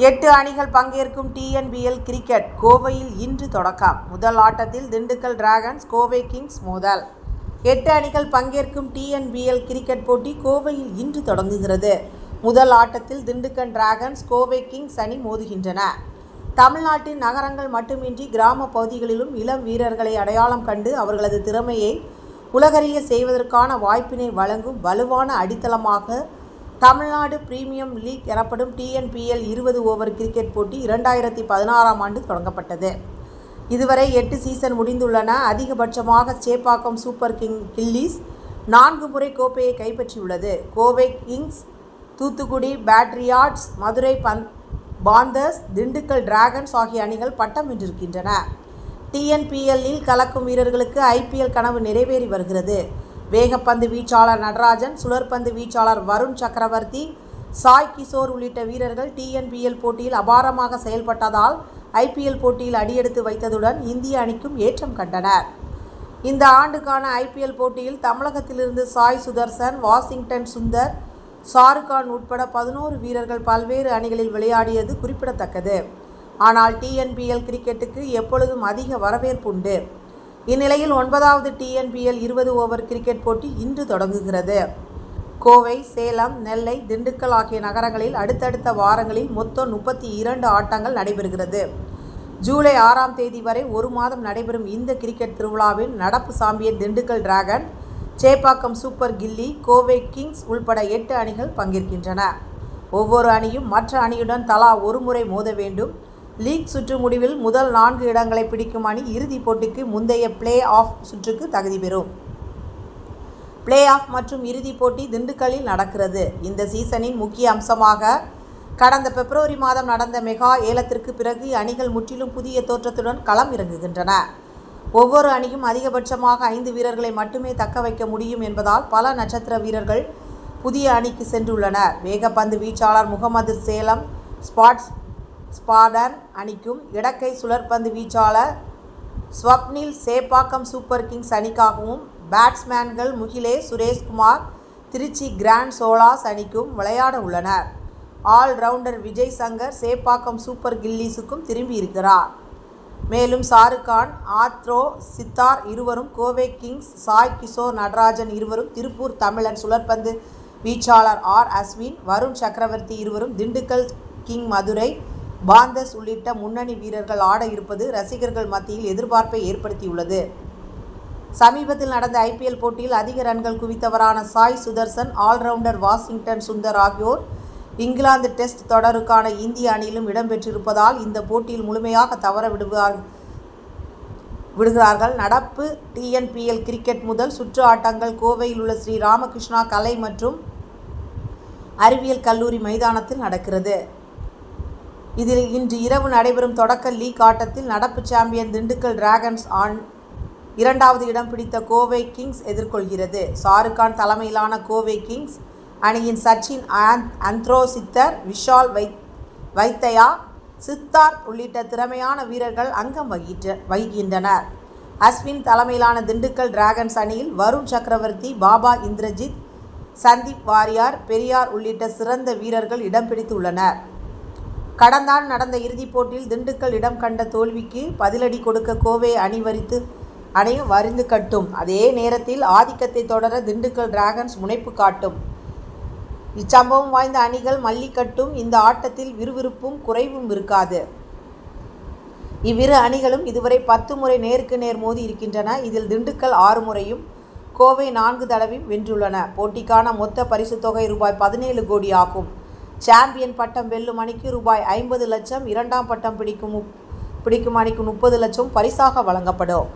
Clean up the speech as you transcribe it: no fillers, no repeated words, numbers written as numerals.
8 அணிகள் பங்கேற்கும் TNPL cricket கோவையில் இன்று தொடக்கம். முதல் ஆட்டத்தில் திண்டுக்கல் டிராகன்ஸ் கோவை கிங்ஸ் மோதல். 8 அணிகள் பங்கேற்கும் டிஎன்பிஎல் கிரிக்கெட் போட்டி கோவையில் இன்று தொடங்குகிறது. முதல் ஆட்டத்தில் திண்டுக்கல் டிராகன்ஸ் கோவை கிங்ஸ் அணி மோதுகின்றன. தமிழ்நாட்டின் நகரங்கள் மட்டுமின்றி கிராம பகுதிகளிலும் இளம் வீரர்களை அடையாளம் கண்டு அவர்களது திறமையை உலகறிய செய்வதற்கான வாய்ப்பினை வழங்கும் வலுவான அடித்தளமாக தமிழ்நாடு பிரீமியம் லீக் எனப்படும் டிஎன்பிஎல் 20 ஓவர் கிரிக்கெட் போட்டி 2016ஆம் ஆண்டு தொடங்கப்பட்டது. இதுவரை 8 சீசன் முடிந்துள்ளன. அதிகபட்சமாக சேப்பாக்கம் சூப்பர் கில்லிஸ் 4 முறை கோப்பையை கைப்பற்றியுள்ளது. Kovai Kings, Thoothukudi patriots, Madurai Panthers, Dindigul dragons ஆகிய அணிகள் பட்டம் வென்றிருக்கின்றன. டிஎன்பிஎல்லில் கலக்கும் வீரர்களுக்கு ஐபிஎல் கனவு நிறைவேறி வருகிறது. வேகப்பந்து வீச்சாளர் நடராஜன், சுழற்பந்து வீச்சாளர் வருண் சக்கரவர்த்தி, சாய் கிஷோர் உள்ளிட்ட வீரர்கள் டிஎன்பிஎல் போட்டியில் அபாரமாக செயல்பட்டதால் ஐபிஎல் போட்டியில் அடியெடுத்து வைத்ததுடன் இந்திய அணிக்கும் ஏற்றம் கண்டனர். இந்த ஆண்டுக்கான ஐபிஎல் போட்டியில் தமிழகத்திலிருந்து சாய் சுதர்சன், வாஷிங்டன் சுந்தர், ஷாருக்கான் உட்பட 11 வீரர்கள் பல்வேறு அணிகளில் விளையாடியது குறிப்பிடத்தக்கது. ஆனால் டிஎன்பிஎல் கிரிக்கெட்டுக்கு எப்பொழுதும் அதிக வரவேற்பு உண்டு. இந்நிலையில் 9வது டிஎன்பிஎல் 20 ஓவர் கிரிக்கெட் போட்டி இன்று தொடங்குகிறது. கோவை, சேலம், நெல்லை, திண்டுக்கல் ஆகிய நகரங்களில் அடுத்தடுத்த வாரங்களில் மொத்தம் 32 ஆட்டங்கள் நடைபெறுகிறது. ஜூலை 6ஆம் தேதி வரை ஒரு மாதம் நடைபெறும் இந்த கிரிக்கெட் திருவிழாவில் நடப்பு champion Dindigul dragon, Chepauk super Gilli, Kovai kings உள்பட 8 அணிகள் பங்கேற்கின்றன. ஒவ்வொரு அணியும் மற்ற அணியுடன் தலா ஒரு முறை மோத வேண்டும். லீக் சுற்று முடிவில் முதல் 4 இடங்களை பிடிக்கும் அணி இறுதிப் போட்டிக்கு முந்தைய பிளே ஆஃப் சுற்றுக்கு தகுதி பெறும். பிளே ஆஃப் மற்றும் இறுதிப் போட்டி திண்டுக்கல்லில் நடக்கிறது. இந்த சீசனின் முக்கிய அம்சமாக கடந்த பிப்ரவரி மாதம் நடந்த மெகா ஏலத்திற்கு பிறகு அணிகள் முற்றிலும் புதிய தோற்றத்துடன் களம் இறங்குகின்றன. ஒவ்வொரு அணியும் அதிகபட்சமாக 5 வீரர்களை மட்டுமே தக்க வைக்க முடியும் என்பதால் பல நட்சத்திர வீரர்கள் புதிய அணிக்கு சென்றுள்ளனர். வேகப்பந்து வீச்சாளர் முகமது சேலம் ஸ்பாடன் அணிக்கும், இடக்கை சுழற்பந்து வீச்சாளர் ஸ்வப்னில் சேப்பாக்கம் சூப்பர் கிங்ஸ் அணிக்காகவும், பேட்ஸ்மேன்கள் முகிலே, சுரேஷ்குமார் திருச்சி கிராண்ட் சோலாஸ் அணிக்கும் விளையாட உள்ளனர். ஆல்ரவுண்டர் விஜய் சங்கர் சேப்பாக்கம் சூப்பர் கில்லிஸுக்கும் திரும்பி இருக்கிறார். மேலும் ஷாருக்கான், ஆத்ரோ சித்தார் இருவரும் கோவை கிங்ஸ், சாய் கிஷோர் நடராஜன் இருவரும் திருப்பூர் தமிழன், சுழற்பந்து வீச்சாளர் அஸ்வின், வருண் சக்கரவர்த்தி இருவரும் திண்டுக்கல் கிங், மதுரை பாந்தர்ஸ் உள்ளிட்ட முன்னணி வீரர்கள் ஆட இருப்பது ரசிகர்கள் மத்தியில் எதிர்பார்ப்பை ஏற்படுத்தியுள்ளது. சமீபத்தில் நடந்த ஐபிஎல் போட்டியில் அதிக ரன்கள் குவித்தவரான சாய் சுதர்சன், ஆல்ரவுண்டர் வாஷிங்டன் சுந்தர் ஆகியோர் இங்கிலாந்து டெஸ்ட் தொடருக்கான இந்திய அணியிலும் இடம்பெற்றிருப்பதால் இந்த போட்டியில் முழுமையாக தவற விடுகிறார்கள். நடப்பு டிஎன்பிஎல் கிரிக்கெட் முதல் சுற்று ஆட்டங்கள் கோவையில் உள்ள ஸ்ரீ ராமகிருஷ்ணா கலை மற்றும் அறிவியல் கல்லூரி மைதானத்தில் நடக்கிறது. இதில் இன்று இரவு நடைபெறும் தொடக்க லீக் ஆட்டத்தில் நடப்பு சாம்பியன் திண்டுக்கல் டிராகன்ஸ் 2வது இடம் பிடித்த கோவை கிங்ஸ் எதிர்கொள்கிறது. ஷாருக்கான் தலைமையிலான கோவை கிங்ஸ் அணியின் சச்சின் அந்த்ரோசித்தர், விஷால் வைத்தையா, சித்தார்த் உள்ளிட்ட திறமையான வீரர்கள் அங்கம் வகிக்கின்றனர். அஸ்வின் தலைமையிலான திண்டுக்கல் டிராகன்ஸ் அணியில் வருண் சக்கரவர்த்தி, பாபா இந்திரஜித், சந்தீப் வாரியார், பெரியார் உள்ளிட்ட சிறந்த வீரர்கள் இடம் பிடித்துள்ளனர். கடந்த ஆண்டு நடந்த இறுதிப் போட்டியில் திண்டுக்கல் இடம் கண்ட தோல்விக்கு பதிலடி கொடுக்க கோவை அணி வரிந்து கட்டும். அதே நேரத்தில் ஆதிக்கத்தை தொடர திண்டுக்கல் டிராகன்ஸ் முனைப்பு காட்டும். இச்சம்பவம் வாய்ந்த அணிகள் மல்லிக்கட்டும். இந்த ஆட்டத்தில் விறுவிறுப்பும் குறைவும் இருக்காது. இவ்விரு அணிகளும் இதுவரை 10 முறை நேருக்கு நேர் மோதி இருக்கின்றன. இதில் திண்டுக்கல் 6 முறையும் கோவை 4 தடவையும் வென்றுள்ளன. போட்டிக்கான மொத்த பரிசு தொகை ரூபாய் 17 கோடி ஆகும். சாம்பியன் பட்டம் வெல்லும் அணிக்கு ரூபாய் 50 லட்சம், 2ஆம் பட்டம் பிடிக்கும் அணிக்கு 30 லட்சம் பரிசாக வழங்கப்படும்.